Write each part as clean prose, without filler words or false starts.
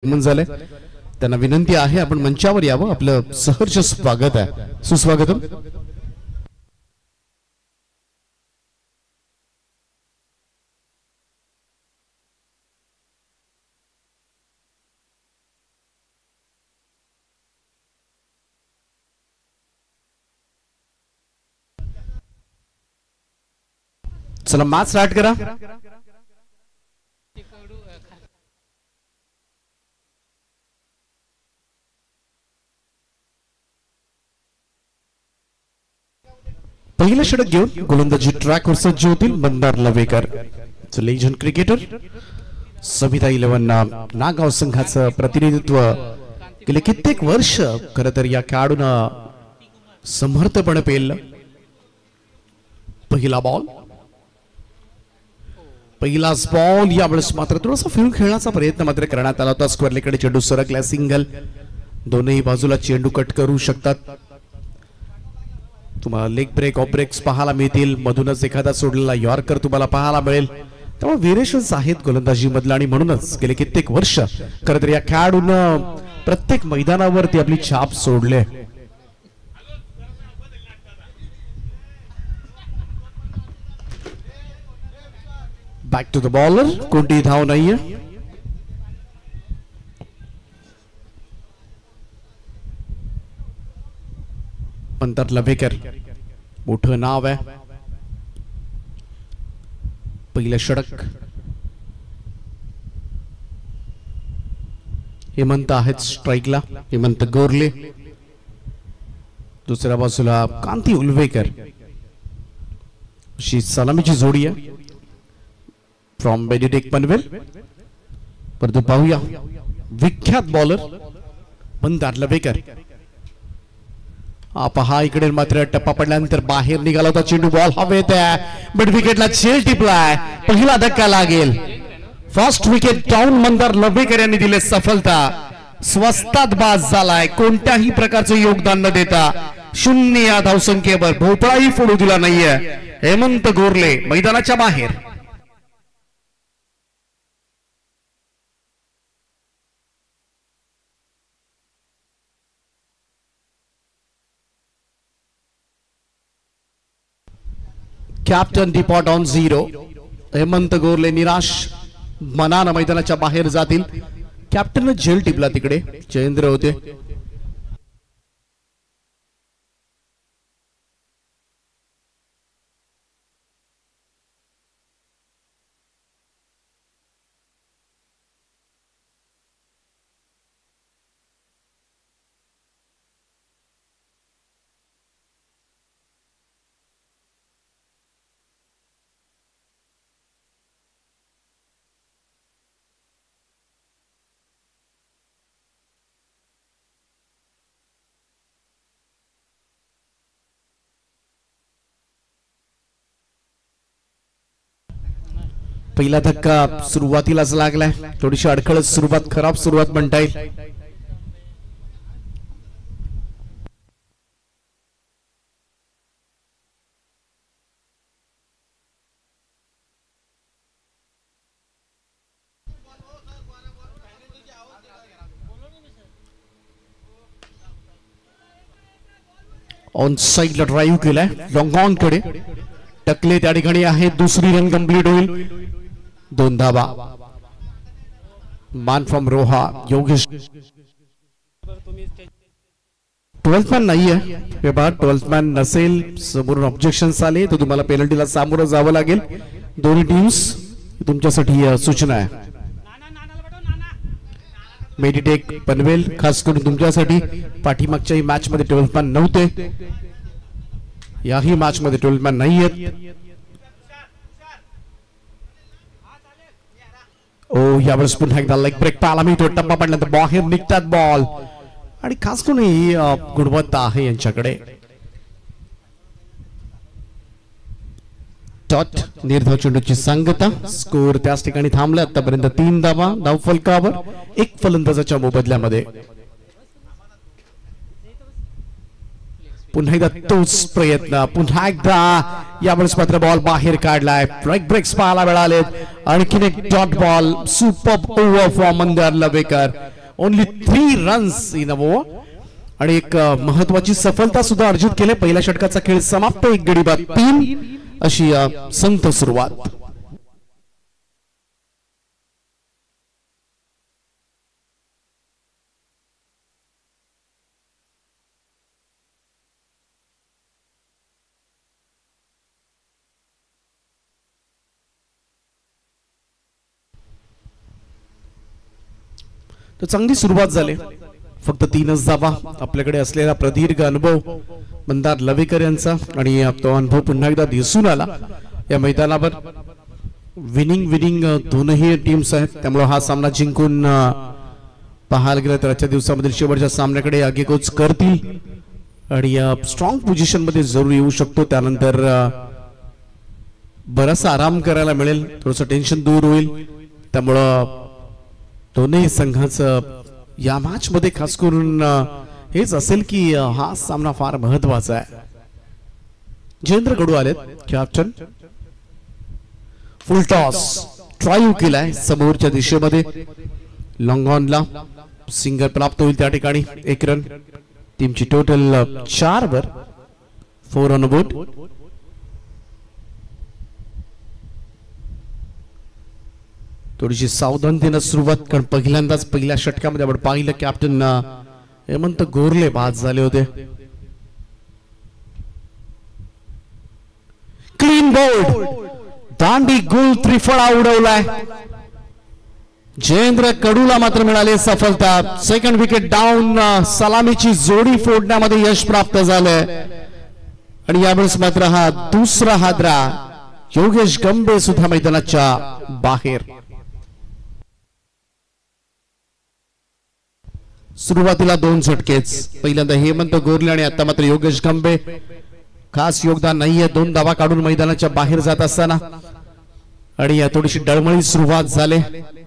आगमन झाले त्यांना विनंती आहे आपण मंचावर यावं आपलं सहर्ष स्वागत आहे सुस्वागतम चला मॅच स्टार्ट करा पहिलं षटक घेऊन गोलंदाजी ट्रॅकवर सज्ज होतील मंदार लवेकर लेजंड क्रिकेटर सविता 11 नागाव संघाचं प्रतिनिधित्व गेले कित्येक वर्ष खरं तर या खेळाडूंना समर्थपणे पेललं पहिलाच बॉल यावेळेस मात्र थोडासा फिरून खेळण्याचा प्रयत्न मात्र करण्यात आला होता स्क्वेअरलेकडे चेंडू सरकला सिंगल दोनही बाजूला चेंडू कट करू शकतात तुम्हाला लेग ब्रेक ऑफ ब्रेक्स पाहायला मिळतील मधूनच एखादा सोडलेला यॉर्कर तुम्हाला पाहायला मिळेल त्यामुळे व्हेरिएशन्स आहेत गोलंदाजी मधला आणि म्हणूनच गेले कित्येक वर्ष खरं तर या खेळाडूंना प्रत्येक मैदानावरती आपली छाप सोडले बॅक टू द बॉलर कोणतीही धाव नाहीये मंदार लवेकर मोठं नाव आहे पहिलं षटक हेमंत आहेत स्ट्राईकला हेमंत गोरले दुसऱ्या बाजूला कांती उलवेकर अशी सलामीची जोडी आहे फ्रॉम बेनेडिक्ट पनवेल परंतु पाहूया विख्यात बॉलर मंदार लवेकर पहा इकडे मात्र टप्पा पडल्यानंतर बाहेर निघाला होता चेंडू बॉल हवेत आहे मिड विकेटला झेल टिपलाय पहिला धक्का लागेल first wicket down Mandar Lavekar यांनी दिले सफलता स्वस्तात बाद झालाय कोणत्याही प्रकारचे योगदान न देता 0 या धावसंख्येवर भोपळाही फोडू दिला नाहीये हेमंत गोरले मैदानाच्या बाहेर कॅप्टन डिपॉट ऑन 0 हेमंत गोरले निराश मनानं मैदानाच्या बाहेर जातील कॅप्टन झेल टिपला तिकडे जयेंद्र होते पहिला धक्का सुरुवातीलाच लागलाय थोडीशी अडखळत सुरुवात खराब सुरुवात म्हणता येईल ऑन साइडला ड्राईव्ह केलाय लॉंग ऑन कडे टकले त्या ठिकाणी आहे दुसरी रन कंप्लीट होईल 2 धावा मान from Roha Yogesh 12th man नाहीये हे बघा 12th मॅन नसेल समोरून ऑब्जेक्शन्स आले तर तुम्हाला पेनल्टीला सामोरं जावं लागेल दोन्ही टीम्स तुमच्यासाठी सूचना आहे मेडिटेक पनवेल खास करून तुमच्यासाठी पाठीमागच्याही मॅच मध्ये 12th मॅन नव्हते याही मॅच मध्ये 12th मॅन नाहीयेत ओ यावेळेस पुन्हा एकदा लेग ब्रेक पाहायला मिळतो टप्पा पडल्यानंतर बाहेर निघतात बॉल आणि खास करून ही गुणवत्ता आहे यांच्याकडे डॉट निर्धाव चेंडूची सांगता स्कोर त्याच ठिकाणी थांबला आतापर्यंत 3 धावा धाव फलकावर 1 फलंदाजाच्या मोबदल्यामध्ये पुन्हा एकदा तोच प्रयत्न पुन्हा एकदा यावेळेस मात्र बॉल बाहेर काढलाय ब्रेक्स पाहायला मिळालेत आणखीन एक dot ball super over for Mandar Lavekar only 3 runs in a over आणि एक महत्वाची सफलता सुद्धा अर्जित केले. पहिल्या षटकाचा खेळ समाप्त. 1 गडी बाद 3 अशी संथ सुरुवात. तर चांगली सुरुवात झाली. फक्त 3च धावा. आपल्याकडे असलेला प्रदीर्घ अनुभव मंदार लवेकर यांचा आणि तो अनुभव पुन्हा एकदा दिसून आला या मैदानावर. विनिंग दोनही टीम्स आहेत, त्यामुळे हा सामना जिंकून पाहायला गेला तर आजच्या दिवसामधील शेवटच्या सामन्याकडे आगेकूच करतील आणि स्ट्रॉंग पोझिशन मध्ये जरूर येऊ शकतो. त्यानंतर बराचसा आराम करायला मिळेल, थोडंसं टेन्शन दूर होईल. त्यामुळं दोन्ही संघाचं या मॅच मध्ये खास करून हेच असेल की हा सामना फार महत्वाचा आहे. जयेंद्र कडू आलेत कॅप्टन. फुल टॉस ट्राय केलाय समोरच्या दिशेमध्ये. लॉंग ऑनला सिंगल प्राप्त होईल त्या ठिकाणी. 1 रन. टीमची टोटल 4 वर 4 ऑन बोर्ड. थोडीशी सावधानतेनं सुरुवात, कारण पहिल्यांदाच पहिल्या षटकामध्ये आपण पाहिलं कॅप्टन हेमंत गोरले बाद झाले होते. क्लीन बोल्ड दांडी गोल त्रिफळा उडवलाय. जयेंद्र कडूला मात्र मिळाली सफलता. Second wicket down. सलामीची जोडी फोडण्यामध्ये यश प्राप्त झालंय आणि यावेळेस मात्र हा दुसरा हादरा. योगेश गंबे सुद्धा मैदानाच्या बाहेर. सुरुवातीला 2 झटकेच. पहिल्यांदा हेमंत गोरले आणि आता मात्र योगेश गंबे. खास योगदान नाहीये. 2 धावा काढून मैदानाच्या बाहेर जात असताना आणि या थोडीशी डळमळी सुरुवात झाली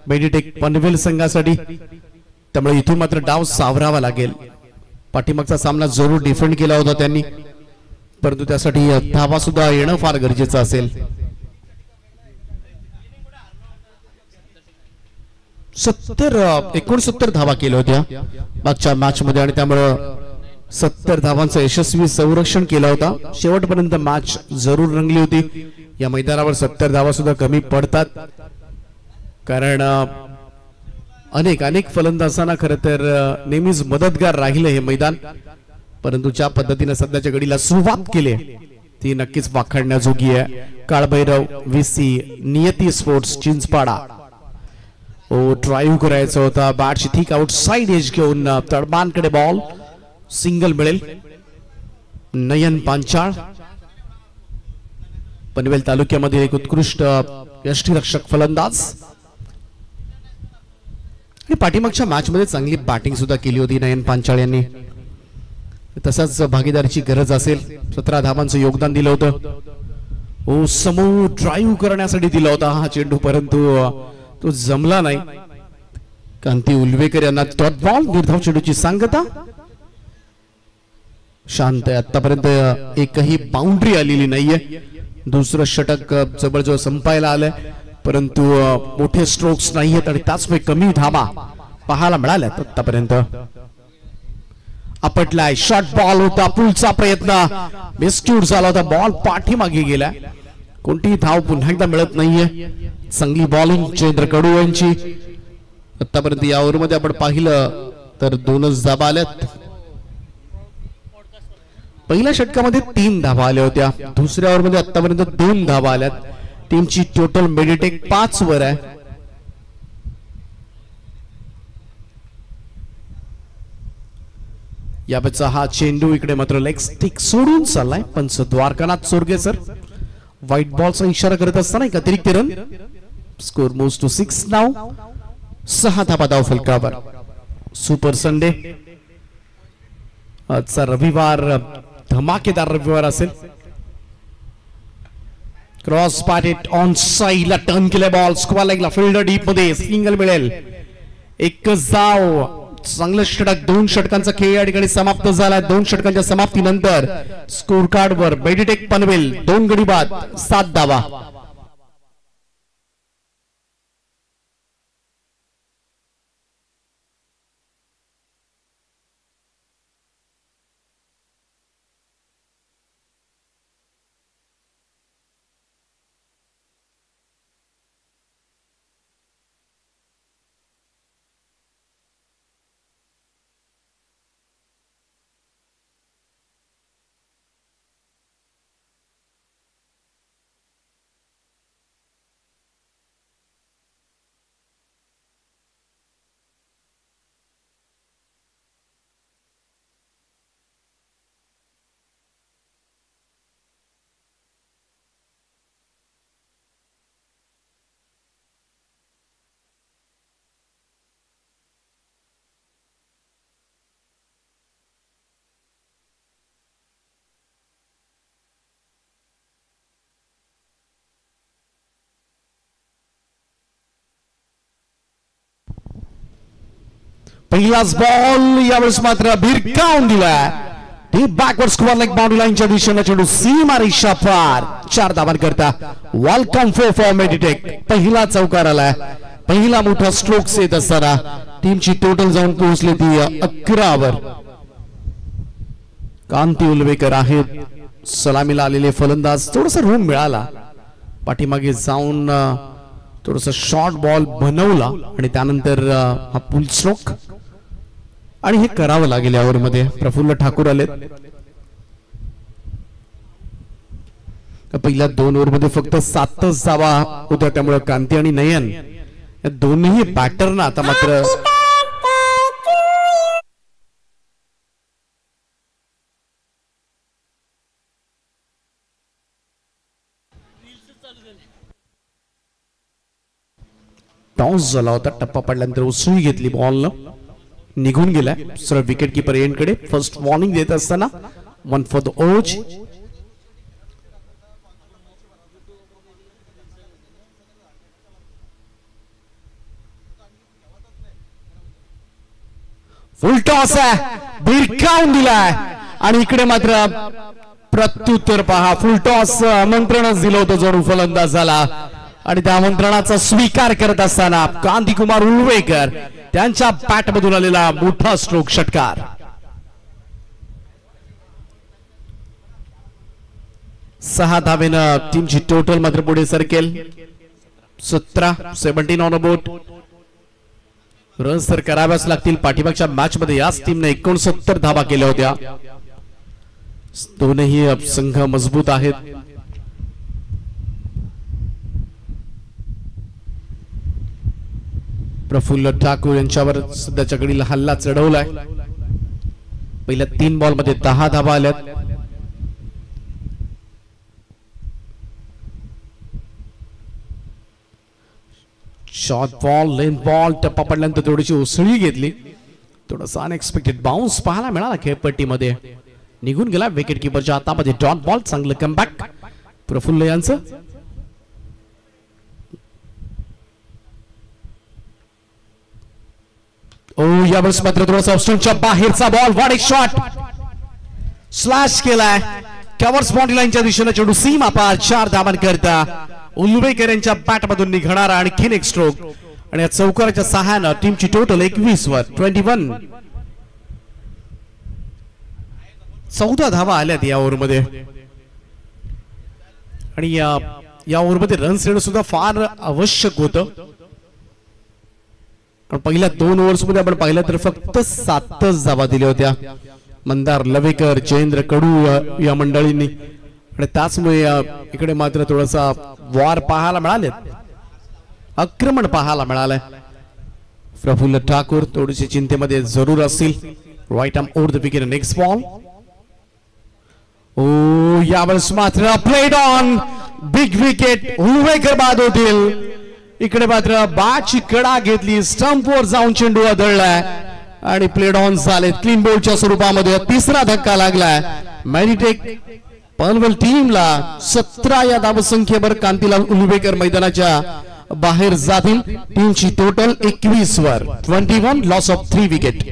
मेडिटेक पनवेल संघासाठी. त्यामुळे इथून मात्र डाव सावरावा लागेल. पाठीमागचा सामना जरूर डिफेंड केला होता त्यांनी, परंतु त्यासाठी धावा सुद्धा येणं फार गरजेचं असेल. 69 धावा केल्या होत्या मागच्या मॅच मध्ये आणि त्यामुळे 70 धावांचं यशस्वी संरक्षण केलं होता. शेवटपर्यंत मॅच जरूर रंगली होती. या मैदानावर 70 धावा सुद्धा कमी पडतात, कारण अनेक फलंदाजांना खरं तर नेहमीच मदतगार राहिलं हे मैदान. परंतु ज्या पद्धतीने सध्याच्या घडीला सुरुवात केली ती नक्कीच वाखाणण्याजोगी आहे. काळभैरव VC नियती स्पोर्ट्स चिंचपाडा. ड्राईव्ह करायचा होता. बॅटची थिक आउटसाइड एज घेऊन तडबांकडे बॉल. सिंगल मिळेल. नयन पांचाळ पनवेल तालुक्यामध्ये एक उत्कृष्ट यष्टीरक्षक फलंदाज आणि पाठीमागच्या मॅच मध्ये चांगली बॅटिंग सुद्धा केली होती नयन पांचाळ यांनी. तसाच भागीदारीची गरज असेल. 17 धावांचं योगदान दिलं होतं. समोर ड्राईव्ह करण्यासाठी दिला होता हा चेंडू, परंतु तो जमला नाही. कांती उलवेकर यांना डॉट बॉल. निर्धाव चेंडूची सांगता. शांत आहे. आतापर्यंत एकही बाउंड्री आलेली नाहीये. दुसरं षटक जवळजवळ संपायला आलंय, परंतु मोठे स्ट्रोक्स नाहीयेत आणि त्याचमुळे कमी धावा पाहायला मिळाल्यात आतापर्यंत. आपटलाय. शॉर्ट बॉल होता. पुढचा प्रयत्न मिसक्यूट झाला होता. बॉल पाठीमागे गेला. कोणतीही धाव पुन्हा एकदा मिळत नाहीये. चांगली बॉलिंग जयेंद्र कडू यांची. आतापर्यंत या ओव्हरमध्ये आपण पाहिलं तर 2च धावा आल्यात. पहिल्या षटकामध्ये 3 धावा आल्या होत्या. दुसऱ्या ओव्हरमध्ये आतापर्यंत 2 धावा आल्यात. टीमची टोटल मेडिटेक 5 वर आहे. यावेळेचा हा चेंडू इकडे मात्र लेग स्टिक सोडून चाललाय. पंच द्वारकानाथ सोरगेसर व्हाईट बॉलचा इशारा करत असताना एक अतिरिक्त run. Score moves to 6 now. 6 धावा धाव फलकावर. Super Sunday. आजचा रविवार धमाकेदार रविवार असेल. क्रॉस पॅटेट ऑन साइड ला टर्न केले बॉल. स्क्वेअर लेगला फिल्डर डीप मध्ये. सिंगल मिळेल. एकच धाव. चांगलं षटक. 2 षटकांचा खेळ या ठिकाणी समाप्त झाला. 2 षटकांच्या समाप्तीनंतर स्कोर कार्ड वर मेडिटेक पनवेल 2 गडी बाद 7 धावा. पहिलाच बॉल यावेळेस मात्र भिरकावून दिलाय. Deep backward square leg boundary लाईनच्या दिशेने चेंडू सीमा रेषा पार. 4 धावांकरता वेलकम फॉर मेडिटेक. पहिला चौकार आलाय. पहिला मोठा स्ट्रोक्स येत असताना टीमची टोटल जाऊन पोहोचली ती 11 वर. कांती उलवेकर आहेत सलामीला आलेले फलंदाज. थोडासा रूम मिळाला पाठीमागे जाऊन थोडासा शॉर्ट बॉल बनवला आणि त्यानंतर हा पुल स्ट्रोक आणि हे करावं लागेल यावर मध्ये. प्रफुल्ल ठाकूर आलेत. पहिल्या 2 ओव्हर मध्ये फक्त 7च धावा होत्या त्यामुळे कांती आणि नयन या दोन्ही बॅटरना आता मात्र टॉस झाला होता. टप्पा पडल्यानंतर उसळी घेतली बॉलनं निघून गेला सरळ विकेट कीपर एंड कडे. फर्स्ट वॉर्निंग देत असताना 1 फॉर द ओज. फुल टॉस आहे भिरकावून दिलाय आणि इकडे मात्र प्रत्युत्तर पहा. फुल टॉस आमंत्रणच दिलं होतं जणू फलंदाजाला आणि त्या आमंत्रणाचा स्वीकार करत असताना कांतिकुमार उलवेकर त्यांच्या बॅट मधून आलेला मोठा स्ट्रोक षटकार. 6 धावेनं टीमची टोटल मात्र पुढे सरकेल. 17 ऑन बोट. रन्स तर कराव्याच लागतील. पाठीमागच्या मॅच मध्ये याच टीमने 69 धावा केल्या होत्या. दोनही संघ मजबूत आहेत. प्रफुल्ल ठाकूर यांच्यावर सध्याच्या घडीला हल्ला चढवलाय. पहिल्या 3 बॉल मध्ये 10 धावा आल्यात. शॉर्ट बॉल लेन बॉल टप्पा पडल्यानंतर थोडीशी उसळी घेतली. थोडासा अनएक्सपेक्टेड बाउन्स पाहायला मिळाला खेळपट्टीमध्ये. निघून गेला विकेट कीपरच्या हातामध्ये. डॉट बॉल चांगलं कमबॅक प्रफुल्ल यांचं. यावेळेस मात्र थोडासा स्टंपच्या बाहेरचा ball. What A shot. Slash केलाय कव्हर्स बाउंड्री लाईनच्या दिशेने चेंडू सीमा पार. 4 धावांकरता उलवेकर यांच्या बॅट मधून निघणारा आणखीन एक स्ट्रोक आणि या चौकाराच्या सहाय्यानं टीमची टोटल 21 वर 21. 14 धावा आल्यात या ओव्हर मध्ये आणि या ओव्हर मध्ये रन्स येणं सुद्धा फार आवश्यक होतं. पहिल्या 2 ओव्हर्स मध्ये आपण पाहिलं तर फक्त 7च धावा दिल्या होत्या मंदार लवेकर जयेंद्र कडू या मंडळींनी आणि त्याचमुळे इकडे मात्र थोडासा वार पाहायला मिळाले. आक्रमण पाहायला मिळालंय. प्रफुल्ल ठाकूर थोडीशी चिंतेमध्ये जरूर असतील. Right arm over the wicket. Next ball. यावेळेस मात्र played on big wicket. Ulvekar बाद होतील. इकडे मात्र बाची कडा घेतली. स्टंपवर जाऊन चेंडू आदळलाय आणि प्लेड ऑन झाले. क्लीन बोल्डच्या स्वरूपामध्ये 3रा धक्का लागलाय. मेडिटेक पनवेल टीमला 17 या धावसंख्येवर कांतीलाल उलवेकर मैदानाच्या बाहेर जातील. टीमची total 21 were 21. Loss of 3 wicket.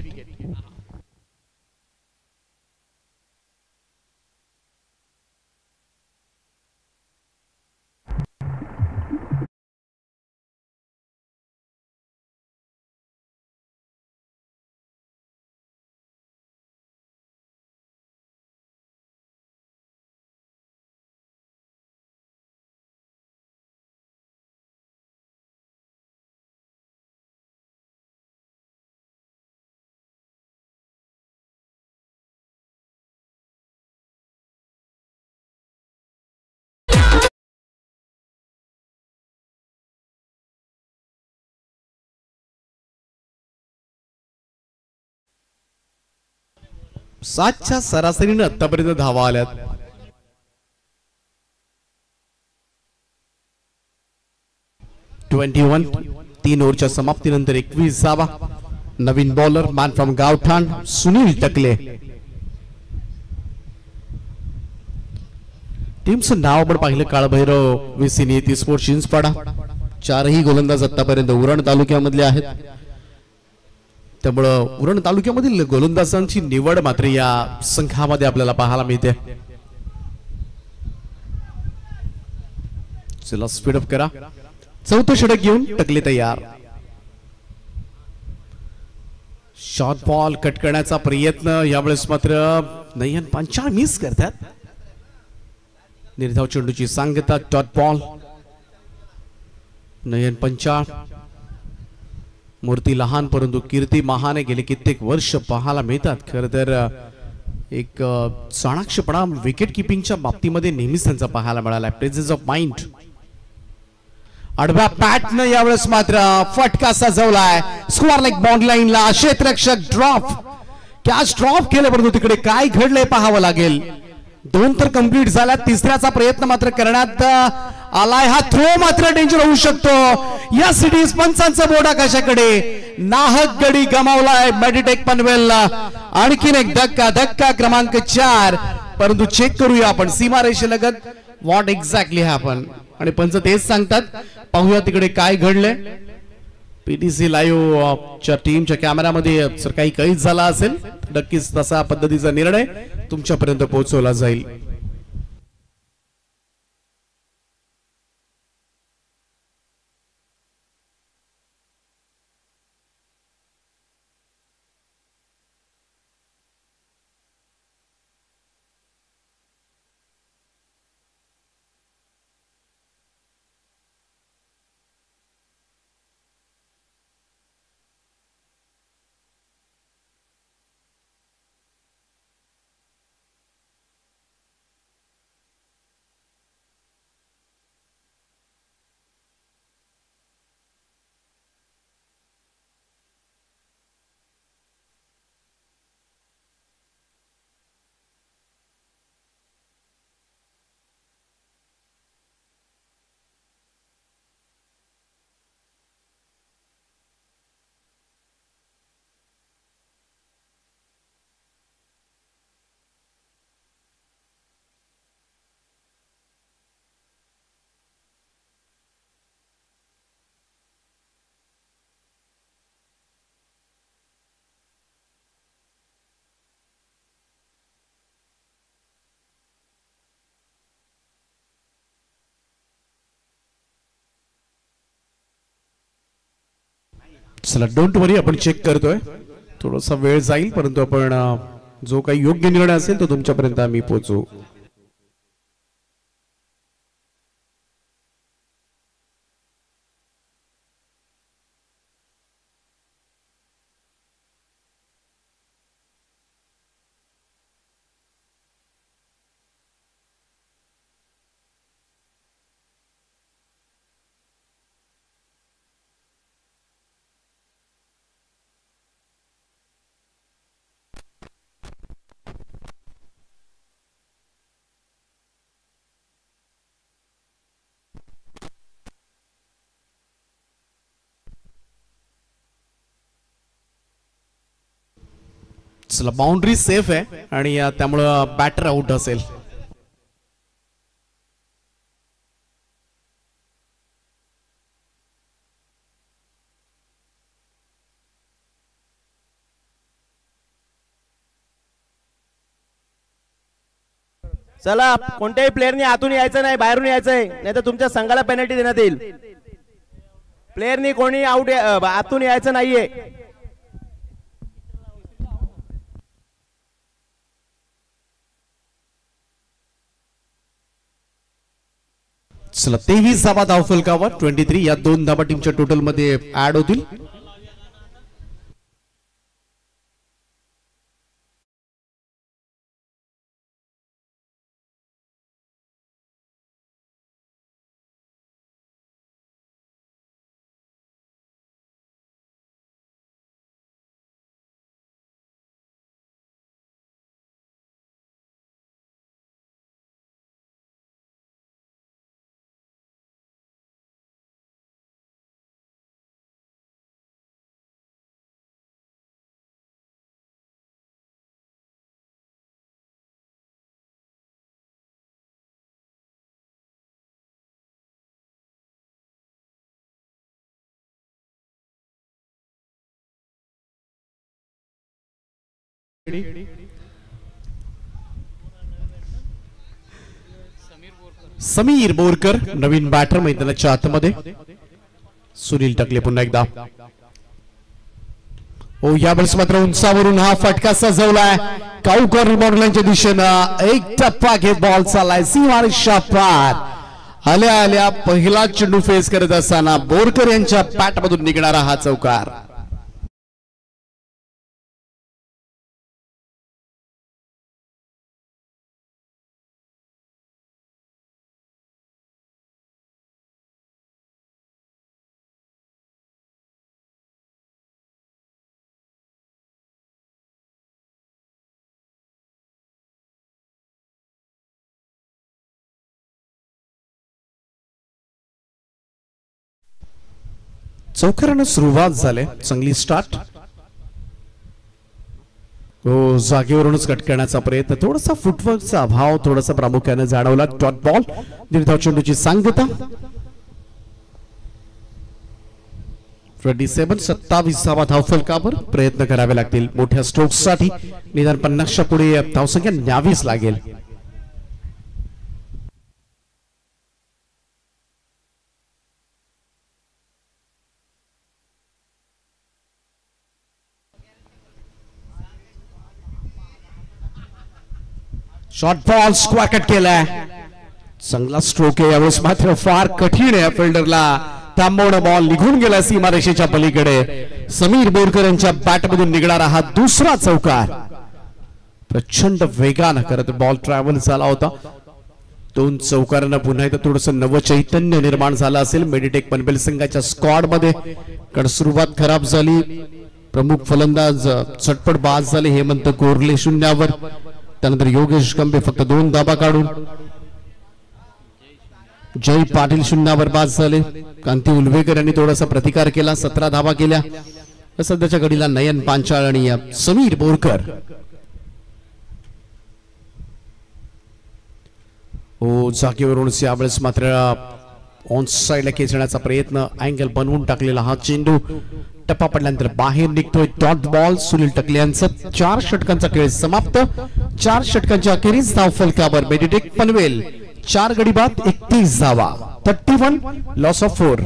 सातच्या सरासरीने आतापर्यंत धावा आल्यात. (21) 3 ओव्हरच्या समाप्तीनंतर 21 धावा. नवीन बॉलर मॅन फ्रॉम गावठाण सुनील टकले. टीमचं नाव आपण पाहिलं काळभैरव विसिनी ती स्पोर्ट्स चिंचपाडा. 4ही गोलंदाज आतापर्यंत उरण तालुक्यामधले आहेत. त्यामुळं उरण तालुक्यामधील गोलंदाजांची निवड मात्र या संघामध्ये आपल्याला पाहायला मिळते. चला स्पीडअप करा. चौथं षटक घेऊन टकले तयार. शॉर्ट बॉल कट करण्याचा प्रयत्न यावेळेस मात्र नयन पंचाळ मिस करतात. निर्धाव चेंडूची सांगता डॉट बॉल. नयन पंचाळ मूर्ती लहान परंतु कीर्ती महान गेले कित्येक वर्ष पाहायला मिळतात. खरं तर एक चाणाक्षपणा विकेट किपिंगच्या बाबतीमध्ये नेहमीच त्यांचा पाहायला मिळाला. Presence of mind. आडव्या पॅटनं यावेळेस मात्र फटका सजवलाय स्क्वेअर लेग बाउंड्री लाईनला. क्षेत्ररक्षक ड्रॉप. कॅच ड्रॉप केलं परंतु तिकडे काय घडलंय पाहावं लागेल. 2 तर कंप्लीट झाल्या. तिसऱ्याचा प्रयत्न मात्र करण्यात आलाय. हा थ्रो मात्र डेंजर होऊ शकतो. या सिटीज पंचांचा बोर्ड कशाकडे. नाहक गडी गमावलाय मेडिटेक पनवेलला. आणखीन एक धक्का. धक्का क्रमांक 4. परंतु चेक करूया आपण सीमारेषेलगत व्हॉट एक्झॅक्टली हॅपन. आणि पंच तेच सांगतात. पाहूया तिकडे काय घडलंय. पीटीसी लाईव्ह च्या टीमच्या कॅमेरामध्ये जर काही कैद झाला असेल नक्कीच तसा पद्धतीचा निर्णय तुमच्यापर्यंत पोहोचवला जाईल. चला डोंट वरी आपण चेक करतोय. थोडासा वेळ जाईल परंतु आपण जो काही योग्य निर्णय असेल तो तुमच्यापर्यंत आम्ही पोहोचू. चला बाउंड्री सेफ आहे आणि त्यामुळे बॅटर आउट असेल. चला कोणत्याही प्लेयरनी आतून यायचं नाही, बाहेरून यायचंय, नाही तर तुमच्या संघाला पेनल्टी देण्यात येईल. प्लेयरनी कोणी आउट आतून यायचं नाहीये. चला 23 धाबा धाव फलकावर 23 या 2 धाबा टीमच्या टोटल मध्ये ऍड होतील. समीर बोरकर नवीन बॅटर मैदानाच्या आतमध्ये. सुनील टकले पुन्हा एकदा. ओ यावेळेस मात्र उंचावरून हा फटका सजवलाय काऊकर रिबाउंडच्या दिशेनं. एक टप्पा घेत बॉल चाललाय सीमारेषा पार. आल्या आल्या पहिला चेंडू फेस करत असताना बोरकर यांच्या बॅटमधून निघणारा हा चौकार. चौकारानं सुरुवात झाली. चांगली स्टार्ट. हो जागेवरूनच कट करण्याचा प्रयत्न. थोडासा फुटवर्कचा अभाव थोडासा प्रामुख्याने जाणवला. Dot ball. निर्धाव चेंडूची सांगता. 27 धावफलकावर प्रयत्न करावे लागतील मोठ्या स्ट्रोक्स साठी. निदान 50च्या पुढे धावसंख्या न्यावीच लागेल. शॉर्ट बॉल स्क्वेअर कट केलाय. चांगला स्ट्रोक आहे. यावेळेस मात्र फार कठीण आहे फिल्डरला थांबवणं. बॉल निघून गेला सीमारेषेच्या पलीकडे. समीर बोरकर यांच्या बॅटमधून निघणारा हा दुसरा चौकार. प्रचंड वेगानं करत बॉल ट्रॅव्हल झाला होता. 2 चौकारांना पुन्हा एकदा थोडंसं नवचैतन्य निर्माण झालं असेल मेडिटेक पनवेल संघाच्या स्क्वॉड मध्ये. कारण सुरुवात खराब झाली. प्रमुख फलंदाज चटपट बाद झाले. हेमंत कोरले 0वर. त्यानंतर योगेश कंबे फक्त 2 धाबा काढून. जय पाटील 0वर बाद झाले. कांती उलवेकर यांनी थोडासा प्रतिकार केला. 17 धाबा केल्या. सध्याच्या घडीला नयन पांचाळ आणि समीर बोरकर. हो जागेवरून यावेळेस मात्र ऑन साइडला खेचण्याचा प्रयत्न. अँगल बनवून टाकलेला हा चेंडू टप्पा पडल्यानंतर बाहेर निघतोय. Dot ball. सुनील टकले यांचा 4 षटकांचा खेळ समाप्त. 4 षटकांच्या अखेरीस धावफलकावर मेडिटेक पनवेल 4 गडी बाद 31 धावा. 31 लॉस ऑफ 4.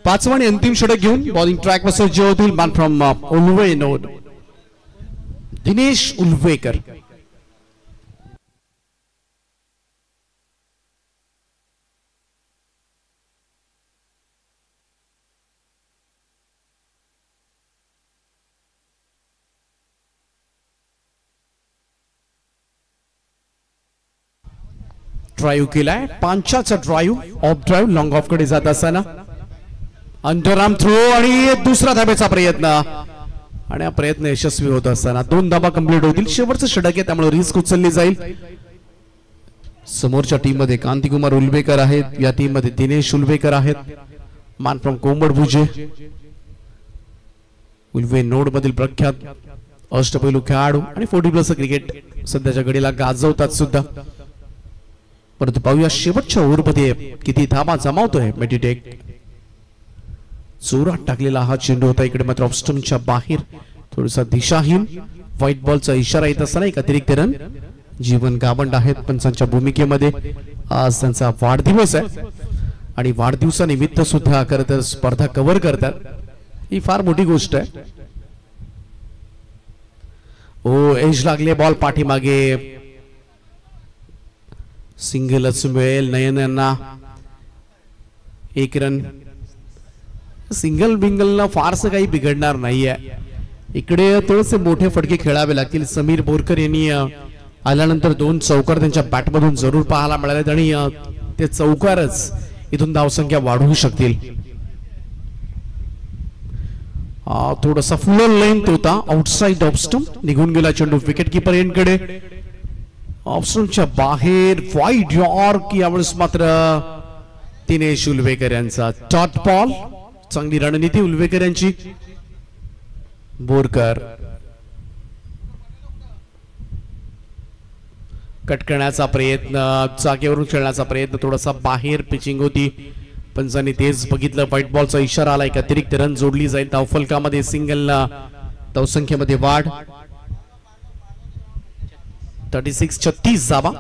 पाचवा आणि अंतिम षटक घेऊन बॉलिंग ट्रॅक वर सज्ज होतील. Man from Ulwe node Dinesh Ulwekar. Drive केलाय. 5चा drive. Off drive long off कडे जात असताना अंडरआर्म थ्रो आणि दुसरा धाब्याचा प्रयत्न. आणि हा प्रयत्न यशस्वी होत असताना 2 धाबा कंप्लीट होतील. शेवटचं षटक आहे त्यामुळे रिस्क उचलली जाईल. समोरच्या टीम मध्ये कांतिकुमार उल्वेकर आहेत. या टीम मध्ये दिनेश उल्वेकर आहेत. मान फ्रॉम कोंबडभुजे. उल्वे नोड मधील प्रख्यात अष्टपैलू खेळाडू आणि 40+ क्रिकेट सध्याच्या घडीला गाजवतात सुद्धा. परंतु पाहूया शेवटच्या ओव्हरमध्ये किती धाबा जमावतोय मेडिटेक. जोरात टाकलेला हा चेंडू होता. इकडे मात्र ऑफस्टमच्या बाहेर थोडासा दिशाहीन. व्हाईट बॉलचा इशारा येत असताना एक अतिरिक्त रन. जीवन गावंड आहेत पंचांच्या भूमिकेमध्ये. आज त्यांचा वाढदिवस आहे आणि वाढदिवसानिमित्त सुद्धा खरं स्पर्धा कव्हर करतात. ही फार मोठी गोष्ट आहे. ओ एज लागले. बॉल पाठीमागे. सिंगलच मिळेल नयन यांना. 1 रन. सिंगल बिंगल ना फारसं काही बिघडणार नाहीये. इकडे थोडेसे मोठे फटके खेळावे लागतील. समीर बोरकर यांनी आल्यानंतर 2 चौकार त्यांच्या बॅटमधून जरूर पाहायला मिळालेत आणि ते चौकारच इथून धावसंख्या वाढवू शकतील. थोडासा फुल लेंथ होता, आउटसाइड ऑफ स्टंप निघून गेला चेंडू विकेट किपर यांकडे. ऑप्शनच्या बाहेर वाईड यॉर्क. यावेळेस मात्र दिनेश उलवेकर यांचा डॉट बॉल. चांगली रणनीती उलवेकर यांची. बोरकर कट करण्याचा प्रयत्न, जागेवरून खेळण्याचा प्रयत्न, थोडासा बाहेर पिचिंग होती. पंचांनी तेच बघितलं. व्हाईट बॉलचा इशारा आला. एक अतिरिक्त रन जोडली जाईल. धावफलकामध्ये सिंगल धावसंख्येमध्ये वाढ. 36 जावा.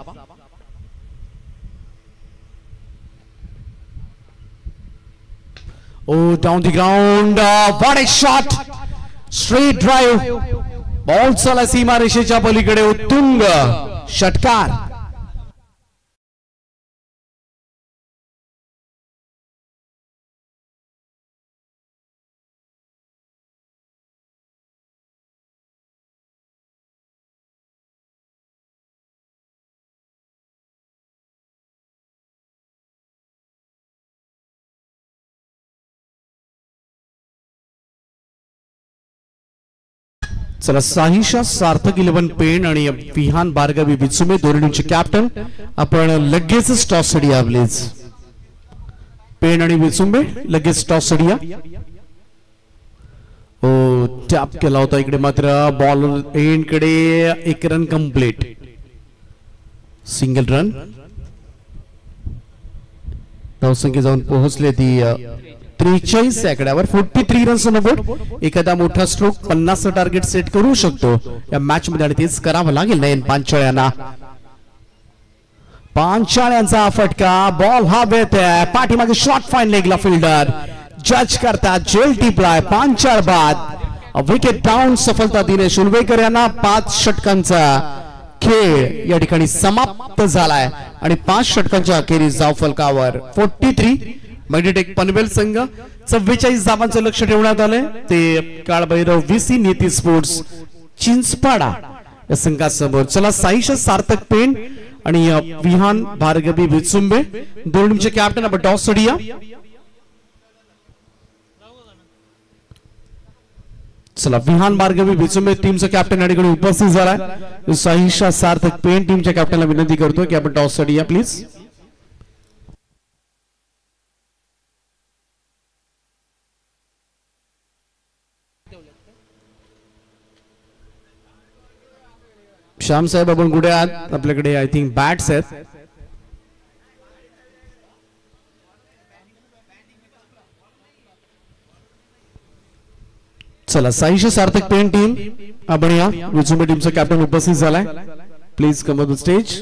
Down the ground. What a shot. Straight drive. Ball चला सीमारेषेच्या पलीकडे. उत्तुंग षटकार. चला साहिशा सार्थक 11 पेन आणि विहान बारगावी विचुमे दोन्हीचे कॅप्टन. आपण लगेच टॉस सडिया प्लीज. पेन आणि विचुंबे लगेच टॉस सडिया. टॅप केला होता. इकडे मात्र बॉल एंड कडे 1 रन कंप्लीट. Single run. धावसंख्या जाऊन पोहोचले ती 43 आकड्यावर. 43 रन्स नोबोट. एखादा मोठा स्ट्रोक 50 टार्गेट सेट करू शकतो या मॅच मध्ये आणि तेच करावं लागेल नयन पांचाळ्यांना. पांचाळ्यांचा फटका. बॉल हवेत आहे. पाठीमागे शॉट फाईन लेगला फिल्डर जज करतात. जेल टिपलाय. पांचाळ बाद. Wicket down. सफलता दिनेश उलवेकर यांना. 5 षटकांचा खेळ या ठिकाणी समाप्त झालाय आणि 5 षटकांच्या अखेरीस धावफलकावर 43. मॅग्नेटिक पनवेल संघ 44 धावांचं लक्ष ठेवण्यात आलंय. ते काळभैरव VC नीती स्पोर्ट्स चिंचपाडा या संघासमोर. चला साईशा सार्थक पेन आणि विहान भार्गवी विचुंबे दोन्हीचे कॅप्टन आपण टॉस सडिया. चला विहान भार्गवी विचुंबे टीमचा कॅप्टन या ठिकाणी उपस्थित झालाय. साईशा सार्थक पेन टीमच्या कॅप्टनला विनंती करतो की आपण टॉस सडिया प्लीज. श्याम साहेब आपण कुठे आहात. आपल्याकडे आय थिंक बॅट्स आहेत. चला साईशा सार्थक पेन टीम आपण या विचुंबे टीमचा कॅप्टन उपस्थित झालाय. Please come on the stage.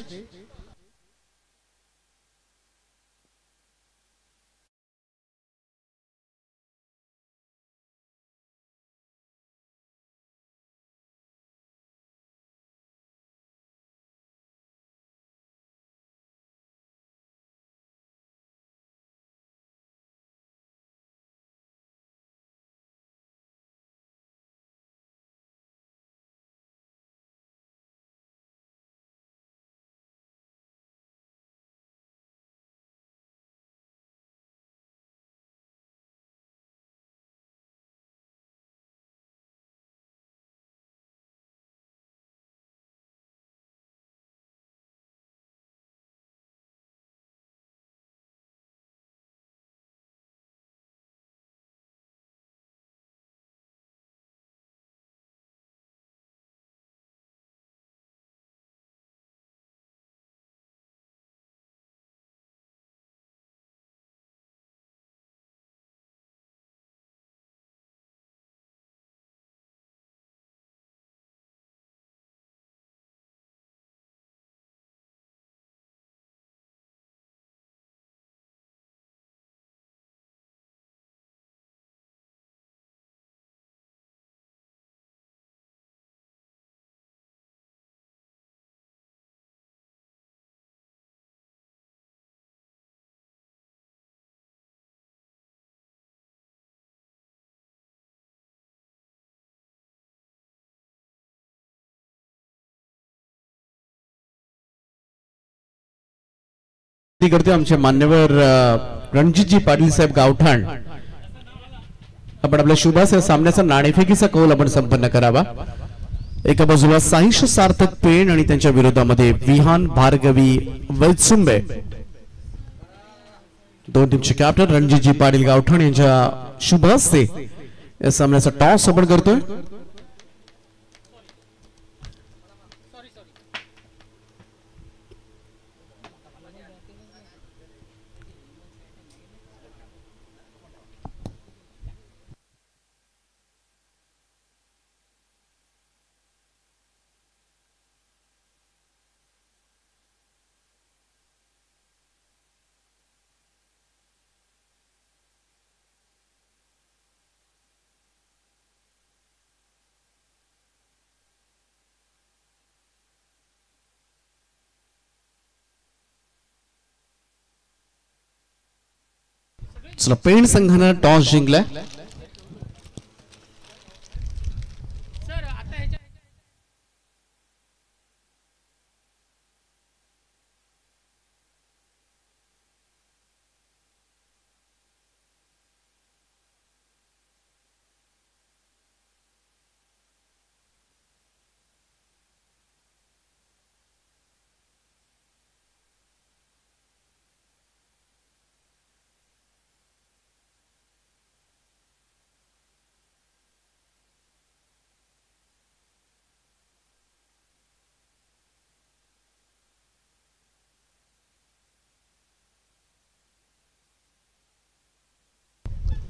करते आमचे मान्यवर रणजितजी पाटील साहेब गावठाण. आपण आपल्या शुभास या सामन्याचा नाणेफेकीचा कौल आपण संपन्न करावा. एका बाजूला साहिश सार्थक पेण आणि त्यांच्या विरोधामध्ये विहान भार्गवी वैत्सुंबे. दोन टीमचे कॅप्टन रणजितजी पाटील गावठाण यांच्या शुभ हस्ते या सामन्याचा टॉस आपण करतोय. चला, पेण संघानं टॉस जिंकलाय.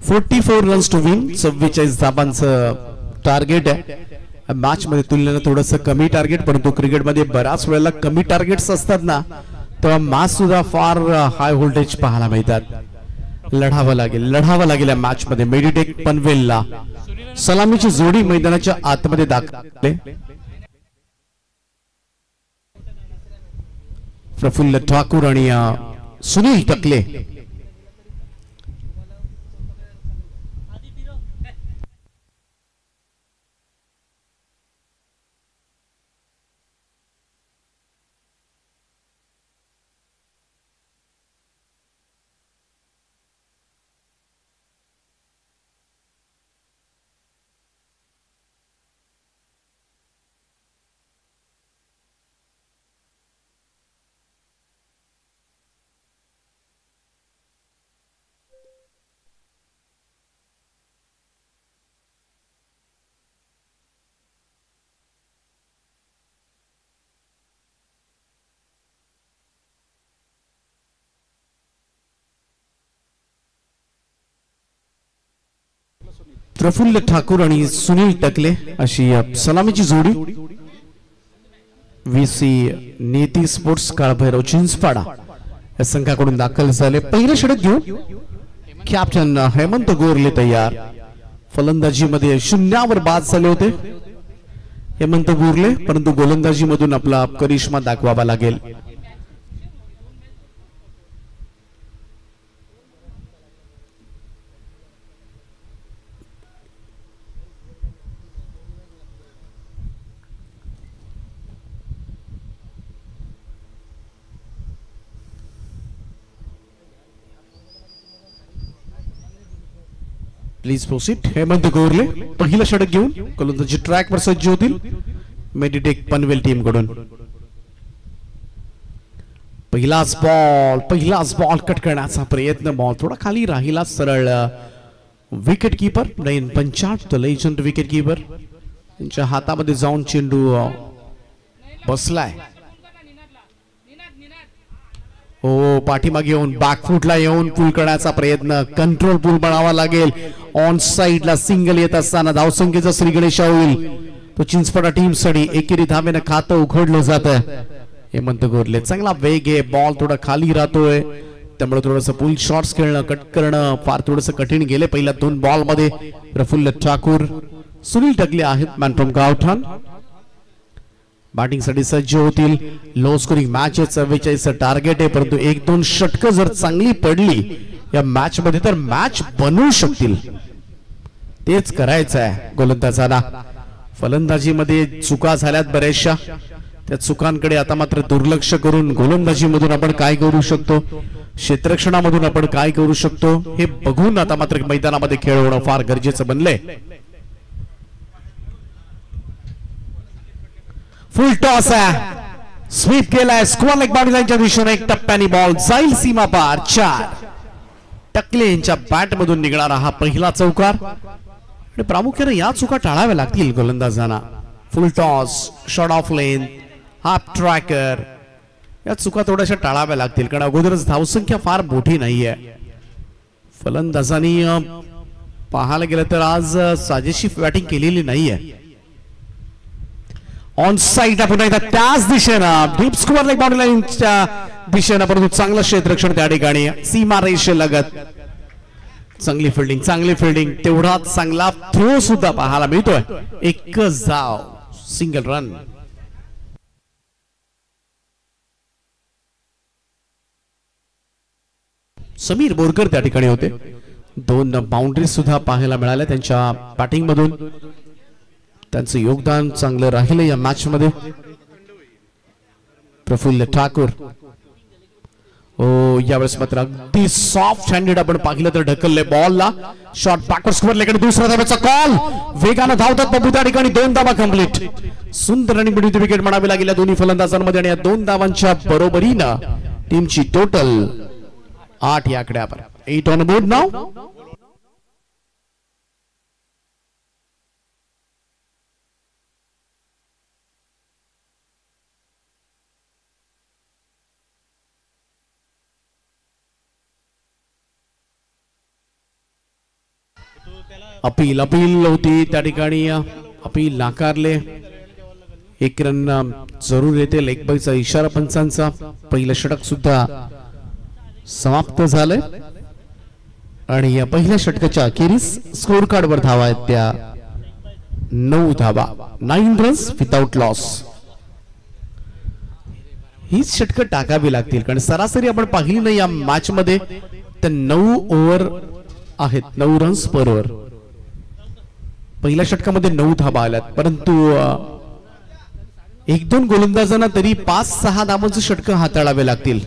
$44 रन्स टू विन. 44 धावांचं टार्गेट आहे मॅच मध्ये. तुलनेनं थोडस कमी टार्गेट, परंतु क्रिकेटमध्ये बऱ्याच वेळेला कमी टार्गेट्स असतात ना, तेव्हा मॅच सुद्धा फार हाय व्होल्टेज पाहायला मिळतात. लढावं लागेल या मॅच मध्ये. मेडिटेक पनवेलला सलामीची जोडी मैदानाच्या आतमध्ये दाखवले. प्रफुल्ल ठाकूर आणि सुनील टकले. प्रफुल्ल ठाकूर आणि सुनील टकले अशी सलामीची जोडी. VC नेती स्पोर्ट्स काळभैरव चिंचपाडा या संघाकडून दाखल झाले. पहिलं षटक घेऊन कॅप्टन हेमंत गोरले तयार. फलंदाजी मध्ये शून्यावर बाद झाले होते हेमंत गोरले, परंतु गोलंदाजी मधून आपला करिश्मा दाखवावा लागेल. Please proceed. हेमंत गोरले पहिलं षटक घेऊन गोलंदाजी ट्रॅक वर सज्ज होतील मेडिटेक पनवेल टीम कडून. पहिलाच बॉल कट करण्याचा प्रयत्न. बॉल थोडा खाली राहिला. सरळ wicket keeper Nayan Panchat the legend wicket keeper यांच्या हातामध्ये जाऊन चेंडू बसलाय. हो, पाठीमागे येऊन बॅकफुटला येऊन पूल करण्याचा प्रयत्न. कंट्रोल पूल बनावा लागेल. ऑन साइडला सिंगल येत असताना धावसंख्येचा श्री गणेश होईल. तो चिंचपाडा टीम साठी एकेरी धावेनं खातं उघडलं जात. हेमंत गोरले चांगला वेग आहे. बॉल थोडा खाली राहतोय, त्यामुळे थोडंसं पुल शॉट्स खेळणं कट करणं फार थोडंसं कठीण गेले पहिल्या दोन बॉल मध्ये. प्रफुल्ल ठाकूर सुनील टकले आहेत मॅन फ्रॉम गावठाण. बॅटिंग साठी सज्ज होतील. लो स्कोरिंग मॅच आहे. 44 टार्गेट आहे, परंतु 1-2 षटकं जर चांगली पडली या मॅच मध्ये तर मॅच बनवू शकतील. तेच करायचं आहे गोलंदाजाला. फलंदाजी मध्ये चुका झाल्यात बऱ्याचशा. त्या चुकांकडे आता मात्र दुर्लक्ष करून गोलंदाजीमधून आपण काय करू शकतो, क्षेत्ररक्षणामधून आपण काय करू शकतो हे बघून आता मात्र मैदानामध्ये खेळ होणं फार गरजेचं बनलंय. फुल टॉस आहे, स्वीप केलाय, स्क्वेअर लेग बाउंड्री लाईनच्या दिशेने एक टप्प्याने बॉल जाईल सीमा पार. 4 टकले यांच्या बॅट मधून निघणारा हा पहिला चौकार आणि प्रामुख्याने या चुका टाळाव्या लागतील गोलंदाजांना. Full toss, short of length, half tracker या चुका थोड्याशा टाळाव्या लागतील कारण अगोदरच धावसंख्या फार मोठी नाहीये. फलंदाजांनी पाहायला गेलं तर आज साजेशी बॅटिंग केलेली नाहीये. ऑन साइड आपण एकदा त्याच दिशेनं डीप स्क्वेअर लेग बाउंड्री लाईनच्या दिशेनं परंतु चांगलं क्षेत्ररक्षण त्या ठिकाणी सीमा रेषेलगत. चांगली फिल्डिंग तेवढाच चांगला थ्रो सुद्धा पाहायला मिळतोय. एकच धाव, सिंगल रन. समीर बोरकर त्या ठिकाणी होते. 2 बाउंड्री सुद्धा पाहायला मिळाल्या त्यांच्या बॅटिंग मधून. त्यांचं योगदान चांगलं राहिलं या मॅच मध्ये. प्रफुल्ल ठाकूर यावेळेस मात्र अगदी सॉफ्ट हँडेड आपण पाहिलं तर ढकलले बॉलला. शॉट बॅकवर्ड स्क्वेअर लेग, दुसरा धावेचा कॉल, वेगानं धावतात बाबू त्या ठिकाणी. 2 धावा कंप्लीट. सुंदर रनिंग मिडविथ विकेट म्हणावी लागेल या दोन्ही फलंदाजांमध्ये आणि या 2 धावांच्या बरोबरीनं टीमची टोटल 8 या आकड्यावर. 8 ऑन बोर्ड नाव. अपील होती त्या ठिकाणी. अपील नाकारले. 1 रन जरूर येते. लेग बायचा इशारा पंचांचा. पहिलं षटक सुद्धा समाप्त झालंय आणि या पहिल्या षटकाच्या अखेरीस स्कोर कार्ड वर धावा आहेत त्या 9 धावा. 9 रन्स विदाउट लॉस. हीच षटकं टाकावी लागतील कारण सरासरी आपण पाहिली नाही या मॅच मध्ये तर 9 ओव्हर आहेत, 9 रन्स पर ओव्हर. पहिल्या षटकामध्ये 9 धावा आल्यात परंतु 1-2 गोलंदाजांना तरी 5-6 धावांचं षटक हाताळावे लागतील.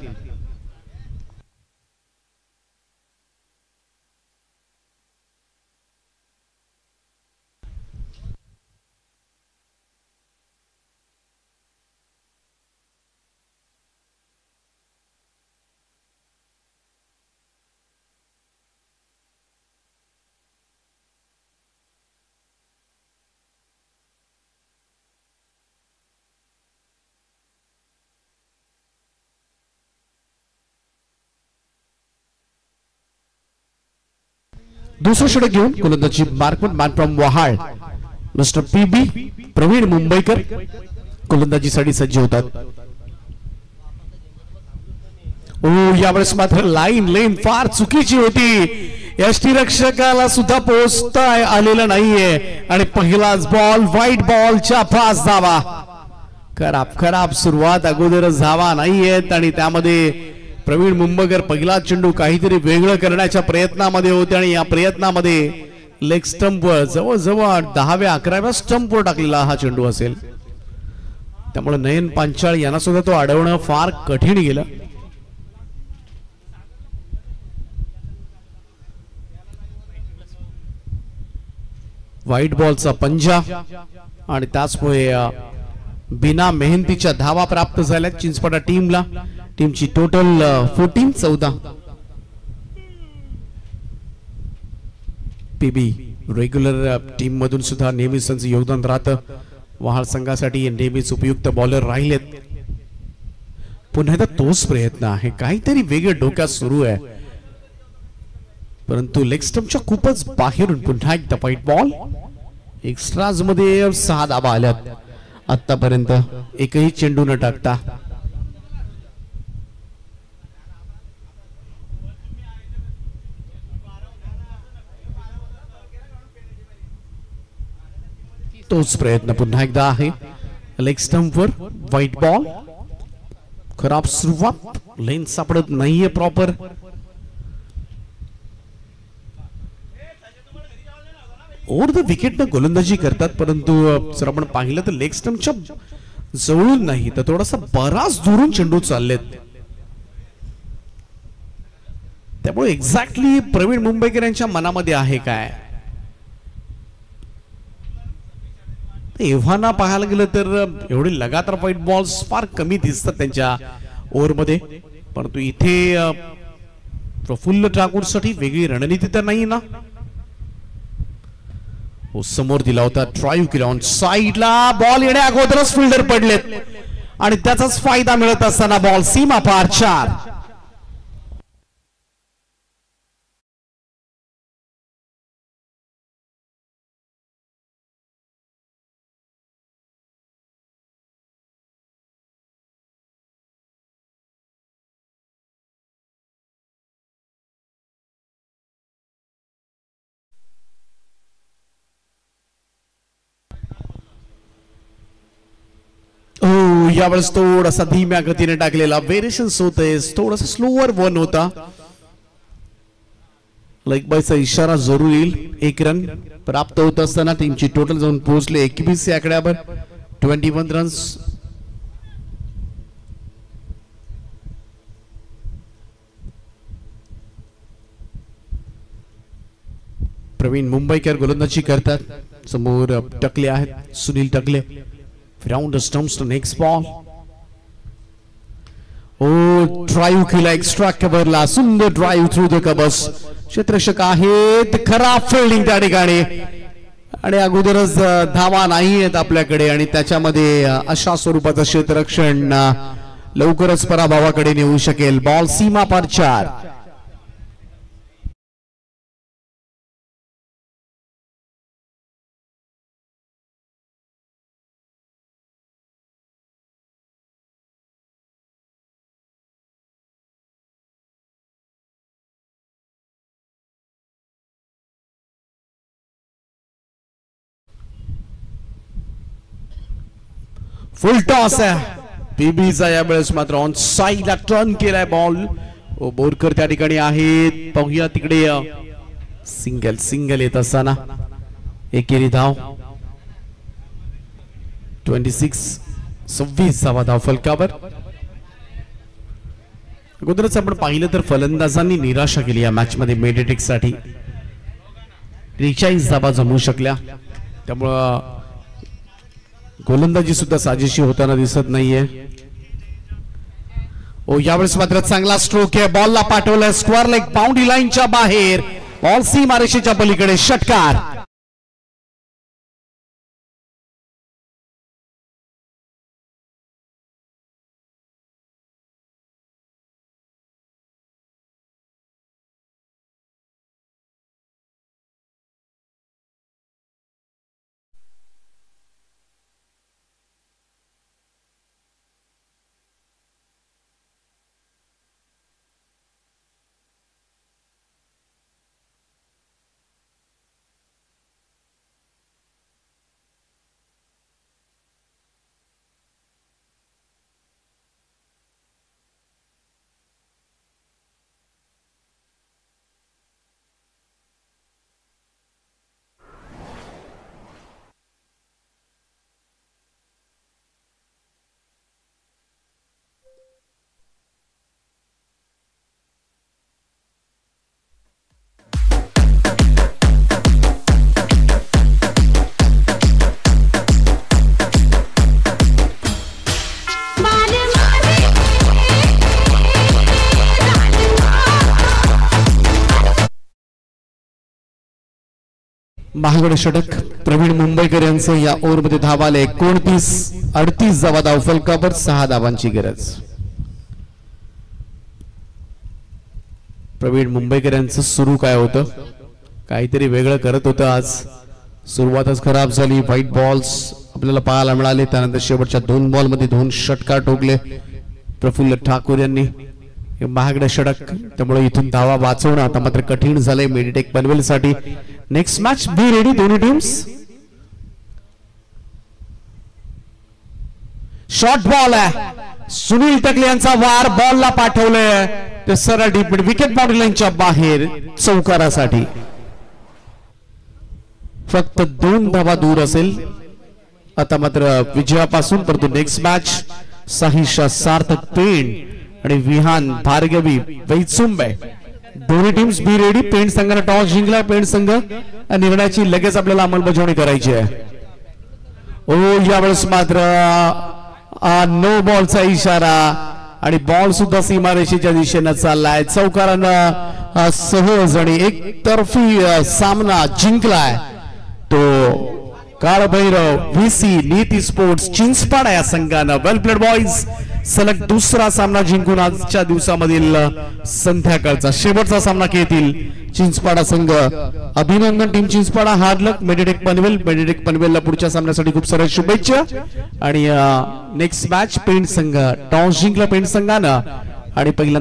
दुसरं षटक घेऊन गोलंदाजी मार्कमन man from Wahal mister PB Praveen Mumbaikar गोलंदाजीसाठी सज्ज होतात. यावेळेस मात्र लेन फार चुकीची होती. यष्टीरक्षकाला सुद्धा पोहोचता आलेलं नाहीये आणि पहिलाच बॉल व्हाईट बॉलच्या 5 धावा. खराब सुरुवात, अगोदरच धावा नाहीयेत आणि त्यामध्ये प्रवीण मुंबईकर पहिला चेंडू काहीतरी वेगळं करण्याच्या प्रयत्नामध्ये होते आणि या प्रयत्नामध्ये लेग स्टंपवर जवळजवळ 10व्या-11व्या स्टंपवर टाकलेला हा चेंडू असेल. त्यामुळे नयन पांचाळ यांना सुद्धा तो अडवणं फार कठीण गेलं. व्हाईट बॉलचा पंजा आणि त्याचमुळे बिना मेहनतीच्या धावा प्राप्त झाल्या चिंचपाडा टीमला. टीमची टोटल 14-14. पीबी रेग्युलर टीम मधून सुद्धा नेहमीच त्यांचं योगदान राहतं. वहाळ संघासाठी नेहमीच उपयुक्त बॉलर राहिलेत. पुन्हा एकदा तोच प्रयत्न आहे, काहीतरी वेगळं डोक्यात सुरू आहे परंतु लेग स्टंपच्या खूपच बाहेरून पुन्हा एकदा व्हाईट बॉल. एक्स्ट्राज मध्ये 6 धावा आल्यात आतापर्यंत, एकही चेंडू न टाकता. तोच प्रयत्न पुन्हा एकदा आहे. लेग स्टंपवर व्हाईट बॉल. खराब सुरुवात, लेन सापडत नाहीये प्रॉपर. ओव्हर द विकेट न गोलंदाजी करतात परंतु जर आपण पाहिलं तर लेग स्टंपच्या जवळून नाही तर थोडासा बराच दुरून चेंडू चाललेत. त्यामुळे एक्झॅक्टली प्रवीण मुंबईकर यांच्या मनामध्ये आहे काय. एव्हाना पाहायला गेलं तर एवढे लगातार व्हाईट बॉल्स फार कमी दिसतात त्यांच्या ओव्हरमध्ये. परंतु इथे प्रफुल्ल ठाकूरसाठी वेगळी रणनीती तर नाही ना. समोर दिला होता, ड्राईव्ह केला ऑन साईडला, बॉल येण्या अगोदरच फिल्डर पडलेत आणि त्याचाच फायदा मिळत असताना बॉल सीमा पार 4. यावेळेस थोडासा धीम्या गतीने टाकलेला व्हेरिएशन्स होते, थोडासा स्लोअर वन होता. लाईक बायचा इशारा जरूर येईल. 1 रन प्राप्त होत असताना टीमची टोटल जाऊन पोहोचले 21 या आकड्यावर 21 रन्स. प्रवीण मुंबईकर गोलंदाजी करतात. समोर टकले आहेत, सुनील टकले. Round the stumps to next ball. Drive केला एक्स्ट्रा कव्हरला, सुंदर ड्राईव्ह थ्रू द कव्हर्स. क्षेत्ररक्षक आहेत, खराब फिल्डिंग त्या ठिकाणी आणि अगोदरच धावा नाही आहेत आपल्याकडे आणि त्याच्यामध्ये अशा स्वरूपाचं क्षेत्ररक्षण लवकरच पराभवाकडे नेऊ शकेल. बॉल सीमा पार 4. फुल टॉस आहे पीबीचा. यावेळेस मात्र ऑन साईडला टर्न केलाय बॉल. बोरकर त्या ठिकाणी आहेत. पाहूया तिकडे सिंगल येत असताना एकेरी धाव. 26 धाव फलकावर. अगोदरच आपण पाहिलं तर फलंदाजांनी निराशा केली या मॅच मध्ये. मेडिटेक साठी 43 धावा जमू शकल्या. त्यामुळं गोलंदाजी सुद्धा साजेशी होताना दिसत नाहीये. यावेळेस मात्र चांगला स्ट्रोक आहे. बॉलला पाठवलं स्क्वेअर लेग बाउंड्री लाईनच्या बाहेर. बॉल सीमारेषेच्या पलीकडे षटकार. महागड षटक प्रवीण मुंबईकर यांचं या ओव्हरमध्ये धावा आले 29-38 धावा धाव फलकावर 6 धावांची गरज. प्रवीण मुंबईकर यांचं सुरू काय होतं, काहीतरी वेगळं करत होतं आज. सुरुवातच खराब झाली. व्हाईट बॉल्स आपल्याला पाहायला मिळाले. त्यानंतर शेवटच्या 2 बॉलमध्ये 2 षटकार ठोकले प्रफुल्ल ठाकूर यांनी. महागड षटक, त्यामुळे इथून धावा वाचवणं आता मात्र कठीण झालंय मेडिटेक पनवेलसाठी. नेक्स्ट मॅच बी रेडी दोन्ही टीम्स. शॉर्ट बॉल आहे, सुनील टकले यांचा वार. बॉलला पाठवलंय ते सरळ डीप मिड विकेट बाउंड्री लाईनच्या बाहेर चौकारासाठी. फक्त 2 धावा दूर असेल आता मात्र विजयापासून परंतु नेक्स्ट मॅच साहिशा सार्थक पेण आणि विहान भार्गवी वैचुंबे दोन्ही टीम्स बी रेडी. पेण संघाने टॉस जिंकला. पेण संघ निर्णयाची लगेच आपल्याला अंमलबजावणी करायची आहे. यावेळेस मात्र नो बॉलचा इशारा आणि बॉल सुद्धा सीमारेषेच्या दिशेनं चाललाय. चौकारानं सहज आणि एकतर्फी सामना जिंकलाय तो काळभैरव व्हीसी नीती स्पोर्ट्स चिंचपाडा या संघानं. Well played boys. सलग दुसरा सामना जिंकून आजच्या दिवसामधील संध्याकाळचा शेवटचा सामना खेळतील चिंचपाडा संघ. अभिनंदन team Chinchpada. Hard luck Meditech पनवेलला पुढच्या सामन्यासाठी खूप साऱ्या शुभेच्छा. आणि नेक्स्ट मॅच पेण संघ टॉस जिंकला पेण संघानं आणि पहिला